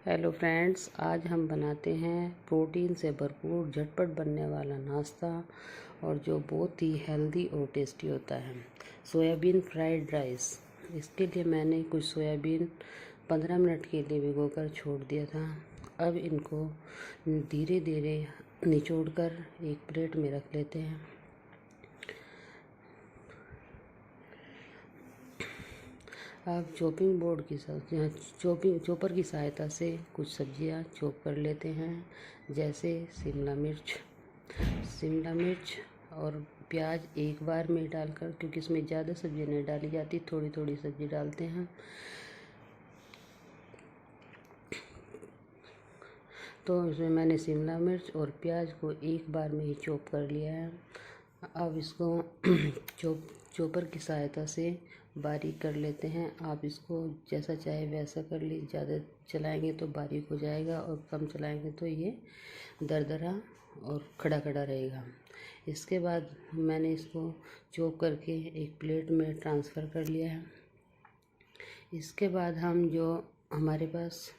Hello friends, आज हम बनाते हैं प्रोटीन से भरपूर झटपट बनने वाला नाश्ता और जो बहुत ही हेल्दी और टेस्टी होता है, सोयाबीन फ्राइड राइस। इसके लिए मैंने कुछ सोयाबीन 15 मिनट के लिए भिगोकर छोड़ दिया था। अब इनको धीरे धीरे निचोड़कर एक प्लेट में रख लेते हैं। अब चॉपिंग बोर्ड की चॉपर की सहायता से कुछ सब्जियां चॉप कर लेते हैं, जैसे शिमला मिर्च और प्याज एक बार में डालकर, क्योंकि इसमें ज़्यादा सब्ज़ी नहीं डाली जाती, थोड़ी थोड़ी सब्ज़ी डालते हैं। तो इसमें मैंने शिमला मिर्च और प्याज को एक बार में ही चॉप कर लिया है। अब इसको चॉपर की सहायता से बारीक कर लेते हैं। आप इसको जैसा चाहे वैसा कर ली, ज़्यादा चलाएंगे तो बारीक हो जाएगा और कम चलाएंगे तो ये दरदरा और खड़ा खड़ा रहेगा। इसके बाद मैंने इसको चॉप करके एक प्लेट में ट्रांसफ़र कर लिया है। इसके बाद हम जो हमारे पास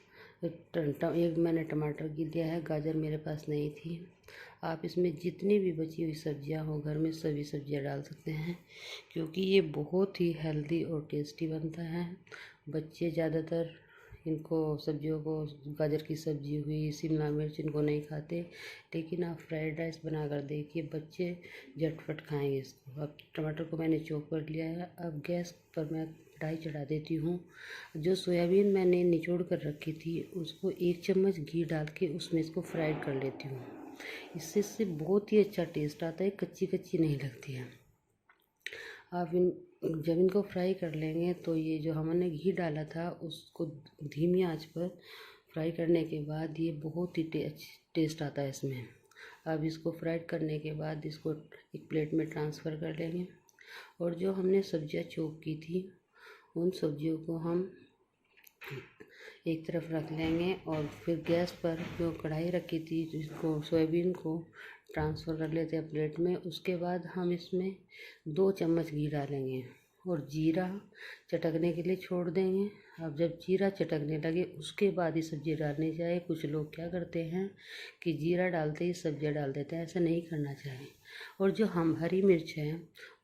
एक मैंने टमाटर की लिया है, गाजर मेरे पास नहीं थी। आप इसमें जितनी भी बची हुई सब्जियां हो घर में सभी सब्जियां डाल सकते हैं, क्योंकि ये बहुत ही हेल्दी और टेस्टी बनता है। बच्चे ज़्यादातर इनको सब्जियों को, गाजर की सब्ज़ी हुई, शिमला मिर्च, इनको नहीं खाते, लेकिन आप फ्राइड राइस बनाकर देखिए, बच्चे झटपट खाएंगे इसको। अब टमाटर को मैंने चॉप कर लिया है। अब गैस पर मैं कढ़ाई चढ़ा देती हूँ। जो सोयाबीन मैंने निचोड़ कर रखी थी उसको 1 चम्मच घी डाल के उसमें इसको फ्राइड कर लेती हूँ। इससे बहुत ही अच्छा टेस्ट आता है, कच्ची कच्ची नहीं लगती है। आप जब इनको फ्राई कर लेंगे तो ये जो हमने घी डाला था उसको धीमी आंच पर फ्राई करने के बाद ये बहुत ही टेस्ट आता है इसमें। अब इसको फ्राइड करने के बाद इसको एक प्लेट में ट्रांसफ़र कर लेंगे और जो हमने सब्जियां चॉप की थी उन सब्जियों को हम एक तरफ रख लेंगे और फिर गैस पर जो कढ़ाई रखी थी जिसको सोयाबीन को ट्रांसफ़र कर लेते हैं प्लेट में। उसके बाद हम इसमें 2 चम्मच घी डालेंगे और जीरा चटकने के लिए छोड़ देंगे। अब जब जीरा चटकने लगे उसके बाद ही सब्ज़ी डालनी चाहिए। कुछ लोग क्या करते हैं कि जीरा डालते ही सब्जियां डाल देते हैं, ऐसा नहीं करना चाहिए। और जो हम हरी मिर्च है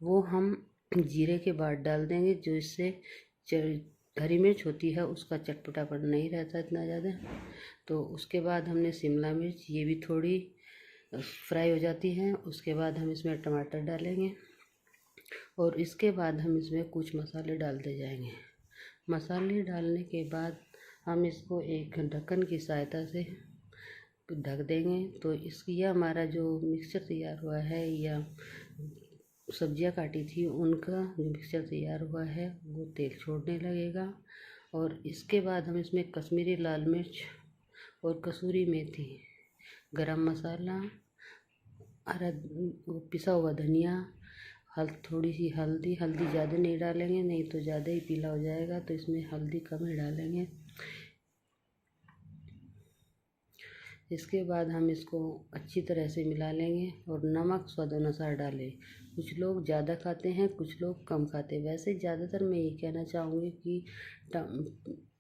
वो हम जीरे के बाद डाल देंगे, जो इससे हरी मिर्च होती है उसका चटपटापन नहीं रहता इतना ज़्यादा। तो उसके बाद हमने शिमला मिर्च, ये भी थोड़ी फ्राई हो जाती हैं। उसके बाद हम इसमें टमाटर डालेंगे और इसके बाद हम इसमें कुछ मसाले डालते जाएंगे। मसाले डालने के बाद हम इसको एक ढक्कन की सहायता से ढक देंगे। तो इसकी हमारा जो मिक्सचर तैयार हुआ है या सब्जियां काटी थी उनका जो मिक्सचर तैयार हुआ है वो तेल छोड़ने लगेगा। और इसके बाद हम इसमें कश्मीरी लाल मिर्च और कसूरी मेथी, गरम मसाला, पिसा हुआ धनिया, थोड़ी सी हल्दी ज़्यादा नहीं डालेंगे, नहीं तो ज़्यादा ही पीला हो जाएगा, तो इसमें हल्दी कम ही डालेंगे। इसके बाद हम इसको अच्छी तरह से मिला लेंगे और नमक स्वादानुसार डालें। कुछ लोग ज़्यादा खाते हैं, कुछ लोग कम खाते हैं। वैसे ज़्यादातर मैं ये कहना चाहूँगी कि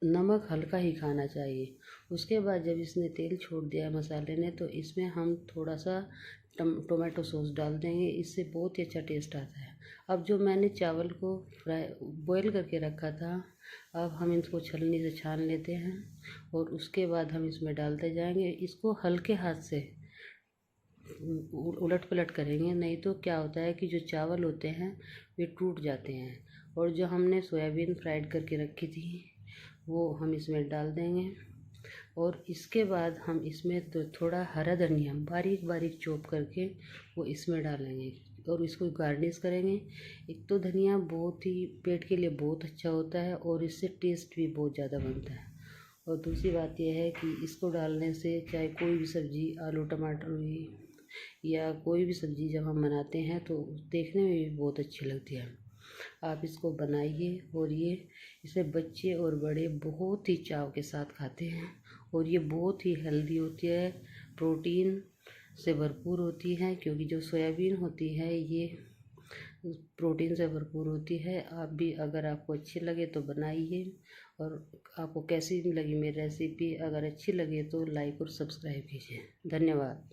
नमक हल्का ही खाना चाहिए। उसके बाद जब इसने तेल छोड़ दिया मसाले ने, तो इसमें हम थोड़ा सा टोमेटो सॉस डाल देंगे, इससे बहुत ही अच्छा टेस्ट आता है। अब जो मैंने चावल को बॉयल करके रखा था, अब हम इसको छलनी से छान लेते हैं और उसके बाद हम इसमें डालते जाएंगे। इसको हल्के हाथ से उलट पलट करेंगे, नहीं तो क्या होता है कि जो चावल होते हैं वे टूट जाते हैं। और जो हमने सोयाबीन फ्राइड करके रखी थी वो हम इसमें डाल देंगे और इसके बाद हम इसमें तो थोड़ा हरा धनिया बारीक बारीक चॉप करके वो इसमें डालेंगे और इसको गार्निश करेंगे। एक तो धनिया बहुत ही पेट के लिए बहुत अच्छा होता है और इससे टेस्ट भी बहुत ज़्यादा बनता है। और दूसरी बात यह है कि इसको डालने से चाहे कोई भी सब्ज़ी, आलू टमाटर हुई या कोई भी सब्ज़ी जब हम बनाते हैं तो देखने में भी बहुत अच्छी लगती है। आप इसको बनाइए और ये इसे बच्चे और बड़े बहुत ही चाव के साथ खाते हैं और ये बहुत ही हेल्दी होती है, प्रोटीन से भरपूर होती है, क्योंकि जो सोयाबीन होती है ये प्रोटीन से भरपूर होती है। आप भी अगर आपको अच्छी लगे तो बनाइए और आपको कैसी लगी मेरी रेसिपी, अगर अच्छी लगी तो लाइक और सब्सक्राइब कीजिए। धन्यवाद।